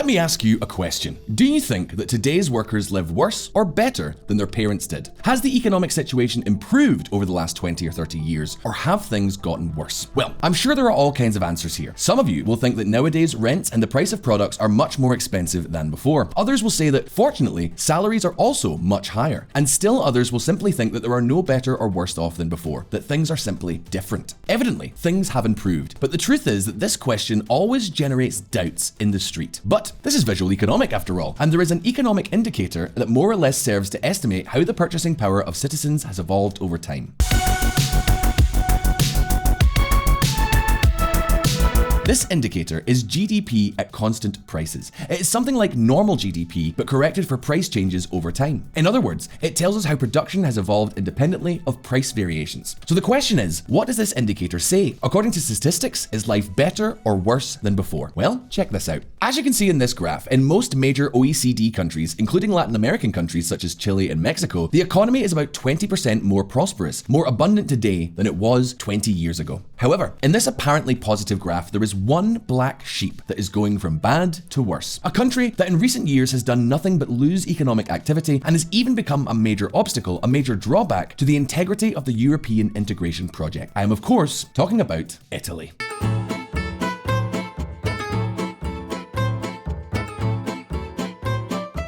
Let me ask you a question. Do you think that today's workers live worse or better than their parents did? Has the economic situation improved over the last 20 or 30 years, or have things gotten worse? Well, I'm sure there are all kinds of answers here. Some of you will think that nowadays rents and the price of products are much more expensive than before. Others will say that, fortunately, salaries are also much higher. And still others will simply think that there are no better or worse off than before, that things are simply different. Evidently, things have improved, but the truth is that this question always generates doubts in the street. But this is Visualeconomik after all, and there is an economic indicator that more or less serves to estimate how the purchasing power of citizens has evolved over time. This indicator is GDP at constant prices. It is something like normal GDP, but corrected for price changes over time. In other words, it tells us how production has evolved independently of price variations. So the question is, what does this indicator say? According to statistics, is life better or worse than before? Well, check this out. As you can see in this graph, in most major OECD countries, including Latin American countries such as Chile and Mexico, the economy is about 20% more prosperous, more abundant today than it was 20 years ago. However, in this apparently positive graph, there is one black sheep that is going from bad to worse. A country that in recent years has done nothing but lose economic activity and has even become a major obstacle, a major drawback to the integrity of the European integration project. I am, of course, talking about Italy.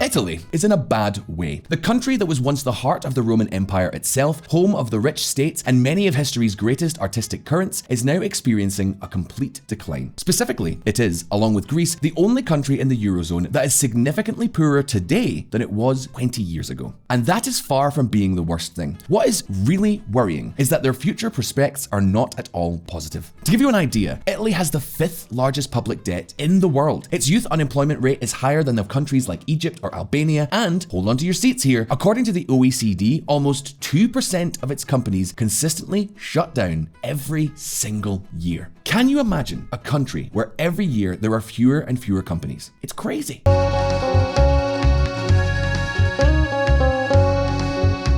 Italy is in a bad way. The country that was once the heart of the Roman Empire itself, home of the rich states and many of history's greatest artistic currents, is now experiencing a complete decline. Specifically, it is, along with Greece, the only country in the Eurozone that is significantly poorer today than it was 20 years ago. And that is far from being the worst thing. What is really worrying is that their future prospects are not at all positive. To give you an idea, Italy has the 5th largest public debt in the world. Its youth unemployment rate is higher than of countries like Egypt or Albania, and, hold on to your seats here, according to the OECD, almost 2% of its companies consistently shut down every single year. Can you imagine a country where every year there are fewer and fewer companies? It's crazy.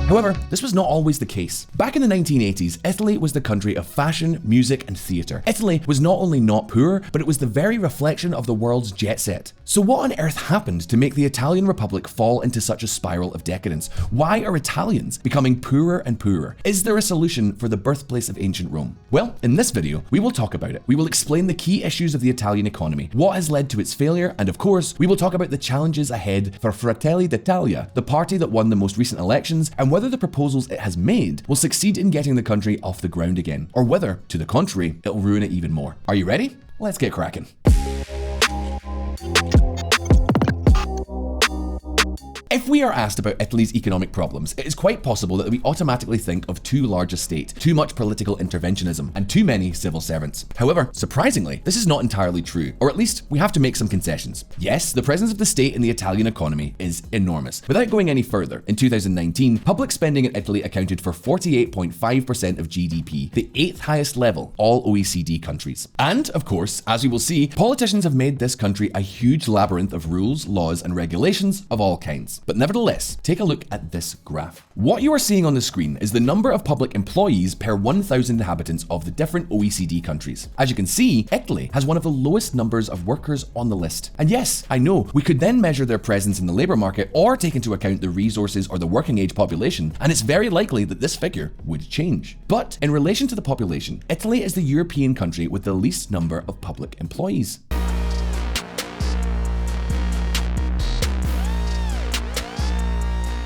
However, this was not always the case. Back in the 1980s, Italy was the country of fashion, music, and theatre. Italy was not only not poor, but it was the very reflection of the world's jet set. So what on earth happened to make the Italian Republic fall into such a spiral of decadence? Why are Italians becoming poorer and poorer? Is there a solution for the birthplace of ancient Rome? Well, in this video, we will talk about it. We will explain the key issues of the Italian economy, what has led to its failure, and of course, we will talk about the challenges ahead for Fratelli d'Italia, the party that won the most recent elections, and whether the proposals it has made will succeed in getting the country off the ground again, or whether, to the contrary, it'll ruin it even more. Are you ready? Let's get cracking. If we are asked about Italy's economic problems, it is quite possible that we automatically think of too large a state, too much political interventionism, and too many civil servants. However, surprisingly, this is not entirely true, or at least we have to make some concessions. Yes, the presence of the state in the Italian economy is enormous. Without going any further, in 2019, public spending in Italy accounted for 48.5% of GDP, the 8th highest level, all OECD countries. And, of course, as we will see, politicians have made this country a huge labyrinth of rules, laws, and regulations of all kinds. But nevertheless, take a look at this graph. What you are seeing on the screen is the number of public employees per 1,000 inhabitants of the different OECD countries. As you can see, Italy has one of the lowest numbers of workers on the list. And yes, I know, we could then measure their presence in the labour market or take into account the resources or the working age population, and it's very likely that this figure would change. But in relation to the population, Italy is the European country with the least number of public employees.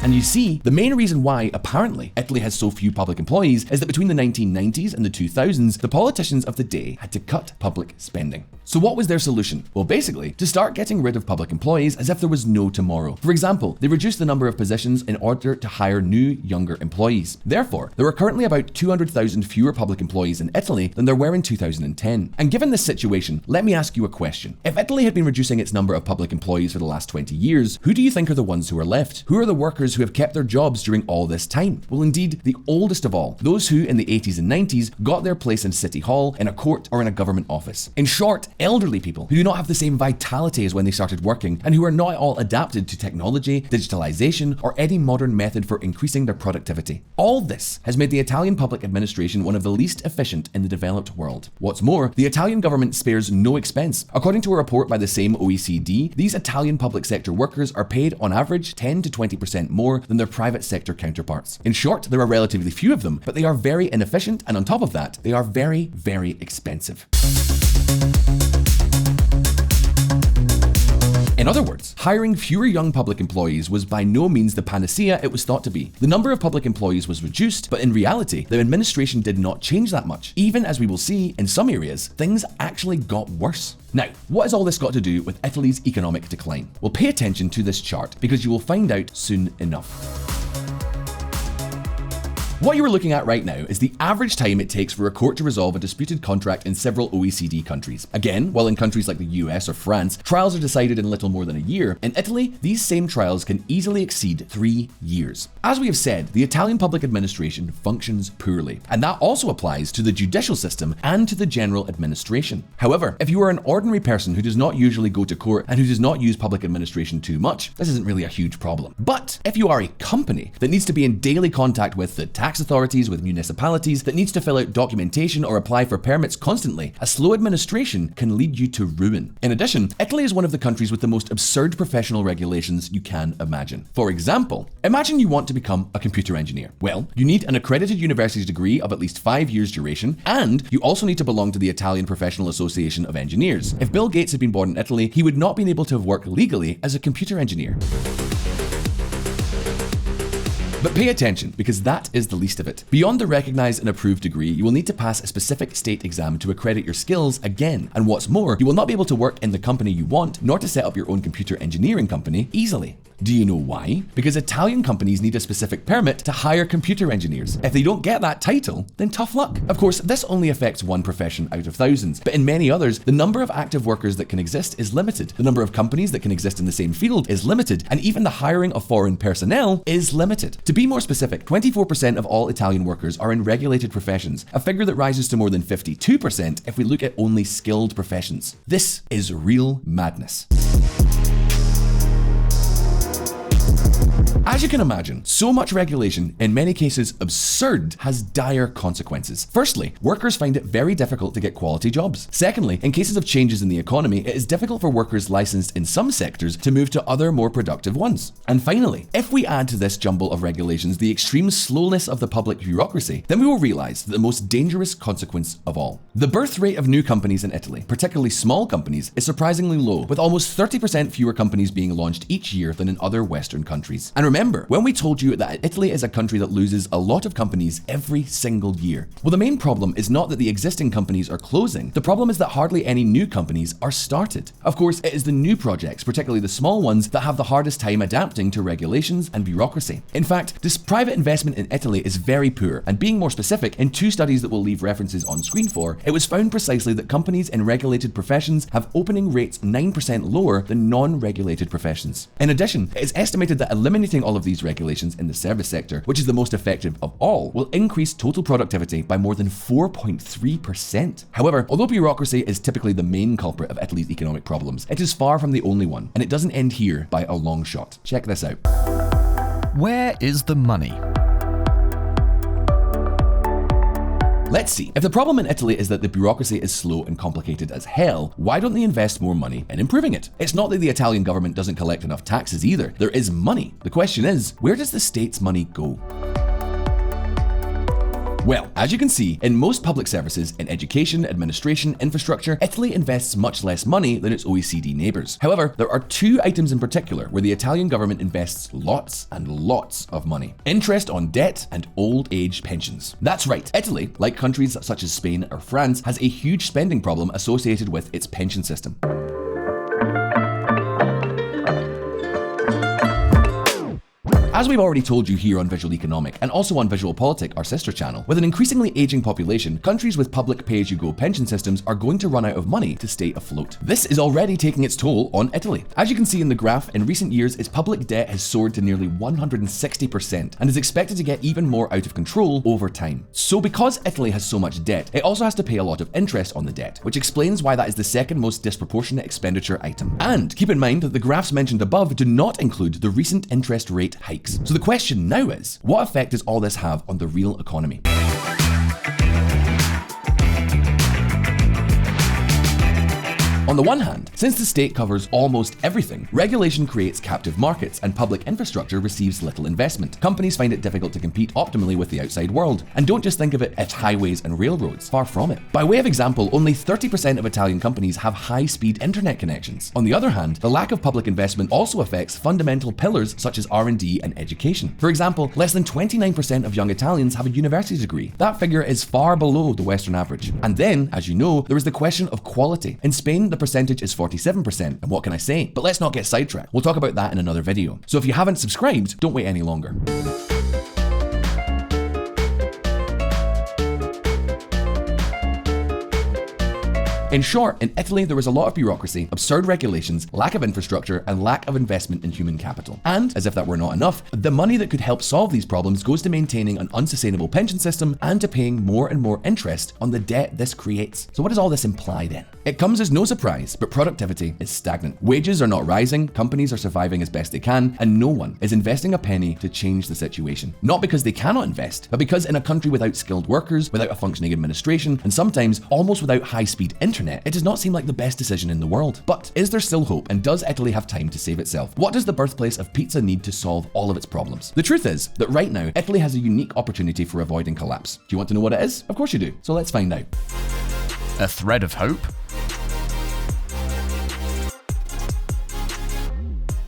And you see, the main reason why, apparently, Italy has so few public employees is that between the 1990s and the 2000s, the politicians of the day had to cut public spending. So what was their solution? Well, basically, to start getting rid of public employees as if there was no tomorrow. For example, they reduced the number of positions in order to hire new, younger employees. Therefore, there are currently about 200,000 fewer public employees in Italy than there were in 2010. And given this situation, let me ask you a question. If Italy had been reducing its number of public employees for the last 20 years, who do you think are the ones who are left? Who are the workers workers who have kept their jobs during all this time? Well, indeed, the oldest of all, those who in the 80s and 90s got their place in City Hall, in a court, or in a government office. In short, elderly people who do not have the same vitality as when they started working and who are not at all adapted to technology, digitalization, or any modern method for increasing their productivity. All this has made the Italian public administration one of the least efficient in the developed world. What's more, the Italian government spares no expense. According to a report by the same OECD, these Italian public sector workers are paid on average 10 to 20% more than their private sector counterparts. In short, there are relatively few of them, but they are very inefficient, and on top of that, they are very, very expensive. In other words, hiring fewer young public employees was by no means the panacea it was thought to be. The number of public employees was reduced, but in reality, the administration did not change that much. Even as we will see, in some areas, things actually got worse. Now, what has all this got to do with Italy's economic decline? Well, pay attention to this chart because you will find out soon enough. What you are looking at right now is the average time it takes for a court to resolve a disputed contract in several OECD countries. Again, while in countries like the US or France, trials are decided in little more than a year, in Italy, these same trials can easily exceed 3 years. As we have said, the Italian public administration functions poorly, and that also applies to the judicial system and to the general administration. However, if you are an ordinary person who does not usually go to court and who does not use public administration too much, this isn't really a huge problem. But if you are a company that needs to be in daily contact with the tax authorities, with municipalities, that needs to fill out documentation or apply for permits constantly, a slow administration can lead you to ruin. In addition, Italy is one of the countries with the most absurd professional regulations you can imagine. For example, imagine you want to become a computer engineer. Well, you need an accredited university degree of at least 5 years duration, and you also need to belong to the Italian Professional Association of Engineers. If Bill Gates had been born in Italy, he would not have been able to work legally as a computer engineer. But pay attention, because that is the least of it. Beyond the recognized and approved degree, you will need to pass a specific state exam to accredit your skills again. And what's more, you will not be able to work in the company you want, nor to set up your own computer engineering company easily. Do you know why? Because Italian companies need a specific permit to hire computer engineers. If they don't get that title, then tough luck. Of course, this only affects one profession out of thousands, but in many others, the number of active workers that can exist is limited. The number of companies that can exist in the same field is limited, and even the hiring of foreign personnel is limited. To be more specific, 24% of all Italian workers are in regulated professions, a figure that rises to more than 52% if we look at only skilled professions. This is real madness. As you can imagine, so much regulation, in many cases absurd, has dire consequences. Firstly, workers find it very difficult to get quality jobs. Secondly, in cases of changes in the economy, it is difficult for workers licensed in some sectors to move to other more productive ones. And finally, if we add to this jumble of regulations the extreme slowness of the public bureaucracy, then we will realize the most dangerous consequence of all. The birth rate of new companies in Italy, particularly small companies, is surprisingly low, with almost 30% fewer companies being launched each year than in other Western countries. And remember, when we told you that Italy is a country that loses a lot of companies every single year? Well, the main problem is not that the existing companies are closing. The problem is that hardly any new companies are started. Of course, it is the new projects, particularly the small ones, that have the hardest time adapting to regulations and bureaucracy. In fact, this private investment in Italy is very poor, and being more specific, in 2 studies that we'll leave references on screen for, it was found precisely that companies in regulated professions have opening rates 9% lower than non-regulated professions. In addition, it is estimated that eliminating all of these regulations in the service sector, which is the most effective of all, will increase total productivity by more than 4.3%. However, although bureaucracy is typically the main culprit of Italy's economic problems, it is far from the only one, and it doesn't end here by a long shot. Check this out. Where is the money? Let's see. If the problem in Italy is that the bureaucracy is slow and complicated as hell, why don't they invest more money in improving it? It's not that the Italian government doesn't collect enough taxes either. There is money. The question is, where does the state's money go? Well, as you can see, in most public services, in education, administration, infrastructure, Italy invests much less money than its OECD neighbours. However, there are 2 items in particular where the Italian government invests lots and lots of money. Interest on debt and old age pensions. That's right, Italy, like countries such as Spain or France, has a huge spending problem associated with its pension system. As we've already told you here on Visualeconomik and also on Visualpolitik, our sister channel, with an increasingly aging population, countries with public pay-as-you-go pension systems are going to run out of money to stay afloat. This is already taking its toll on Italy. As you can see in the graph, in recent years, its public debt has soared to nearly 160% and is expected to get even more out of control over time. So because Italy has so much debt, it also has to pay a lot of interest on the debt, which explains why that is the second most disproportionate expenditure item. And keep in mind that the graphs mentioned above do not include the recent interest rate hikes. So the question now is, what effect does all this have on the real economy? On the one hand, since the state covers almost everything, regulation creates captive markets and public infrastructure receives little investment. Companies find it difficult to compete optimally with the outside world. And don't just think of it as highways and railroads, far from it. By way of example, only 30% of Italian companies have high-speed internet connections. On the other hand, the lack of public investment also affects fundamental pillars such as R&D and education. For example, less than 29% of young Italians have a university degree. That figure is far below the Western average. And then, as you know, there is the question of quality. In Spain, the percentage is 47%, and what can I say? But let's not get sidetracked. We'll talk about that in another video. So if you haven't subscribed, don't wait any longer. In short, in Italy, there was a lot of bureaucracy, absurd regulations, lack of infrastructure, and lack of investment in human capital. And, as if that were not enough, the money that could help solve these problems goes to maintaining an unsustainable pension system and to paying more and more interest on the debt this creates. So what does all this imply then? It comes as no surprise, but productivity is stagnant. Wages are not rising, companies are surviving as best they can, and no one is investing a penny to change the situation. Not because they cannot invest, but because in a country without skilled workers, without a functioning administration, and sometimes almost without high-speed internet, it does not seem like the best decision in the world. But is there still hope, and does Italy have time to save itself? What does the birthplace of pizza need to solve all of its problems? The truth is that right now, Italy has a unique opportunity for avoiding collapse. Do you want to know what it is? Of course you do. So let's find out. A thread of hope?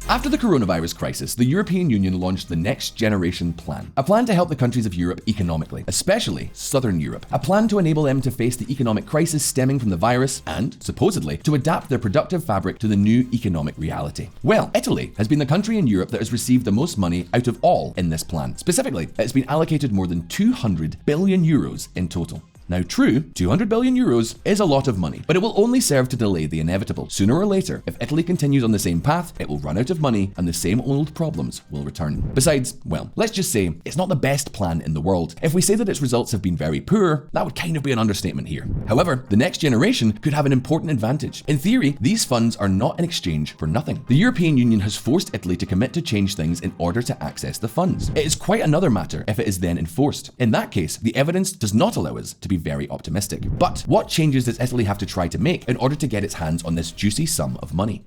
After the coronavirus crisis, the European Union launched the Next Generation Plan, a plan to help the countries of Europe economically, especially Southern Europe, a plan to enable them to face the economic crisis stemming from the virus and, supposedly, to adapt their productive fabric to the new economic reality. Well, Italy has been the country in Europe that has received the most money out of all in this plan. Specifically, it's been allocated more than 200 billion euros in total. Now true, 200 billion euros is a lot of money, but it will only serve to delay the inevitable. Sooner or later, if Italy continues on the same path, it will run out of money and the same old problems will return. Besides, well, let's just say it's not the best plan in the world. If we say that its results have been very poor, that would kind of be an understatement here. However, the next generation could have an important advantage. In theory, these funds are not in exchange for nothing. The European Union has forced Italy to commit to change things in order to access the funds. It is quite another matter if it is then enforced. In that case, the evidence does not allow us to be very optimistic. But what changes does Italy have to try to make in order to get its hands on this juicy sum of money?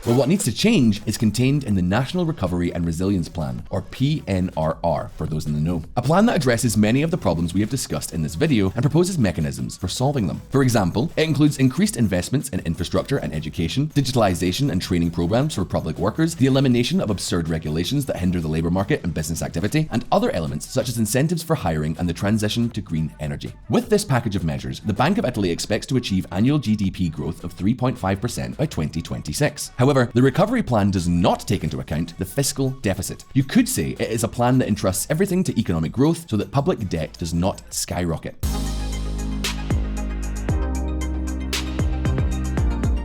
Well, what needs to change is contained in the National Recovery and Resilience Plan, or PNRR, for those in the know. A plan that addresses many of the problems we have discussed in this video and proposes mechanisms for solving them. For example, it includes increased investments in infrastructure and education, digitalization and training programs for public workers, the elimination of absurd regulations that hinder the labor market and business activity, and other elements such as incentives for hiring and the transition to green energy. With this package of measures, the Bank of Italy expects to achieve annual GDP growth of 3.5% by 2026. However, the recovery plan does not take into account the fiscal deficit. You could say it is a plan that entrusts everything to economic growth so that public debt does not skyrocket.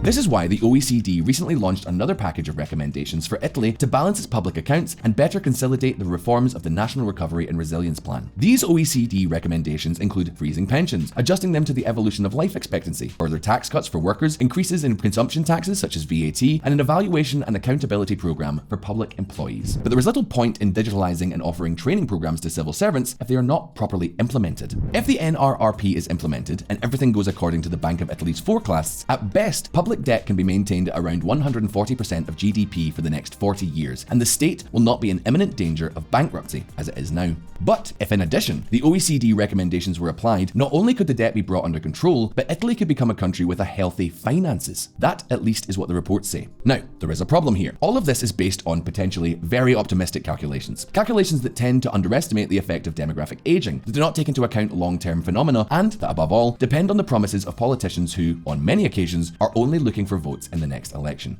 This is why the OECD recently launched another package of recommendations for Italy to balance its public accounts and better consolidate the reforms of the National Recovery and Resilience Plan. These OECD recommendations include freezing pensions, adjusting them to the evolution of life expectancy, further tax cuts for workers, increases in consumption taxes such as VAT, and an evaluation and accountability program for public employees. But there is little point in digitalizing and offering training programs to civil servants if they are not properly implemented. If the NRRP is implemented and everything goes according to the Bank of Italy's forecasts, at best, public debt can be maintained at around 140% of GDP for the next 40 years, and the state will not be in imminent danger of bankruptcy as it is now. But if in addition, the OECD recommendations were applied, not only could the debt be brought under control, but Italy could become a country with a healthy finances. That at least is what the reports say. Now, there is a problem here. All of this is based on potentially very optimistic calculations. Calculations that tend to underestimate the effect of demographic aging, that do not take into account long-term phenomena, and that above all, depend on the promises of politicians who, on many occasions, are only looking for votes in the next election.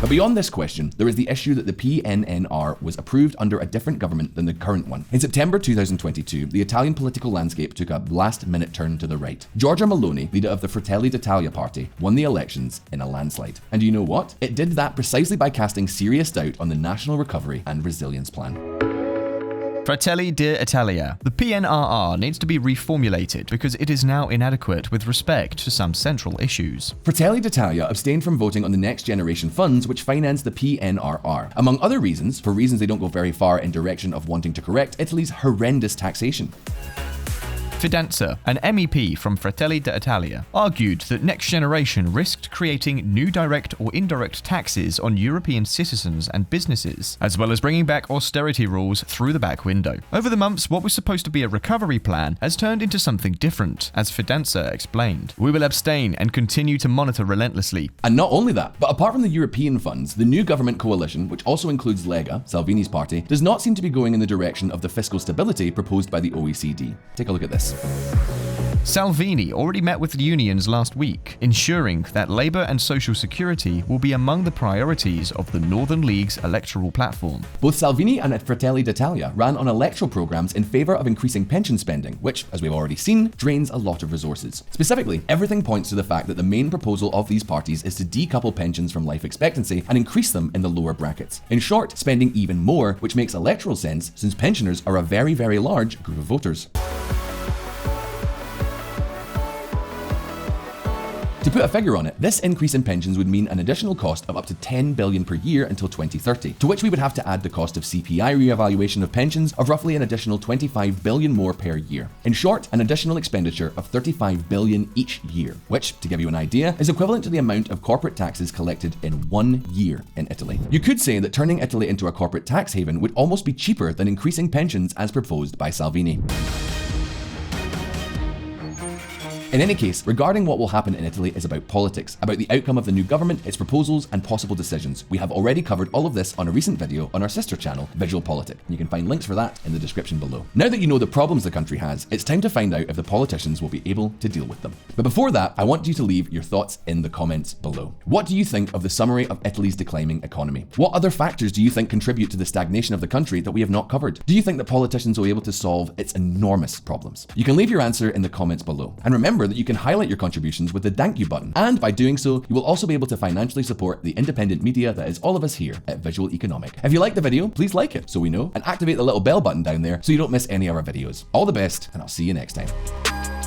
But beyond this question, there is the issue that the PNNR was approved under a different government than the current one. In September 2022, the Italian political landscape took a last-minute turn to the right. Giorgia Meloni, leader of the Fratelli d'Italia party, won the elections in a landslide. And you know what? It did that precisely by casting serious doubt on the National Recovery and Resilience Plan. Fratelli d'Italia. The PNRR needs to be reformulated because it is now inadequate with respect to some central issues. Fratelli d'Italia abstained from voting on the Next Generation funds which finance the PNRR, among other reasons, for reasons they don't go very far in direction of wanting to correct Italy's horrendous taxation. Fidanza, an MEP from Fratelli d'Italia, argued that Next Generation risked creating new direct or indirect taxes on European citizens and businesses, as well as bringing back austerity rules through the back window. Over the months, what was supposed to be a recovery plan has turned into something different, as Fidanza explained. We will abstain and continue to monitor relentlessly. And not only that, but apart from the European funds, the new government coalition, which also includes Lega, Salvini's party, does not seem to be going in the direction of the fiscal stability proposed by the OECD. Take a look at this. Salvini already met with the unions last week, ensuring that Labour and Social Security will be among the priorities of the Northern League's electoral platform. Both Salvini and Fratelli d'Italia ran on electoral programs in favour of increasing pension spending, which, as we've already seen, drains a lot of resources. Specifically, everything points to the fact that the main proposal of these parties is to decouple pensions from life expectancy and increase them in the lower brackets. In short, spending even more, which makes electoral sense since pensioners are a very, very large group of voters. To put a figure on it, this increase in pensions would mean an additional cost of up to $10 billion per year until 2030, to which we would have to add the cost of CPI re-evaluation of pensions of roughly an additional $25 billion more per year. In short, an additional expenditure of $35 billion each year, which, to give you an idea, is equivalent to the amount of corporate taxes collected in 1 year in Italy. You could say that turning Italy into a corporate tax haven would almost be cheaper than increasing pensions as proposed by Salvini. In any case, regarding what will happen in Italy is about politics, about the outcome of the new government, its proposals, and possible decisions. We have already covered all of this on a recent video on our sister channel, Visualeconomik. You can find links for that in the description below. Now that you know the problems the country has, it's time to find out if the politicians will be able to deal with them. But before that, I want you to leave your thoughts in the comments below. What do you think of the summary of Italy's declining economy? What other factors do you think contribute to the stagnation of the country that we have not covered? Do you think that politicians will be able to solve its enormous problems? You can leave your answer in the comments below. And remember that you can highlight your contributions with the thank you button. And by doing so, you will also be able to financially support the independent media that is all of us here at Visualeconomik. If you like the video, please like it so we know, and activate the little bell button down there so you don't miss any of our videos. All the best, and I'll see you next time.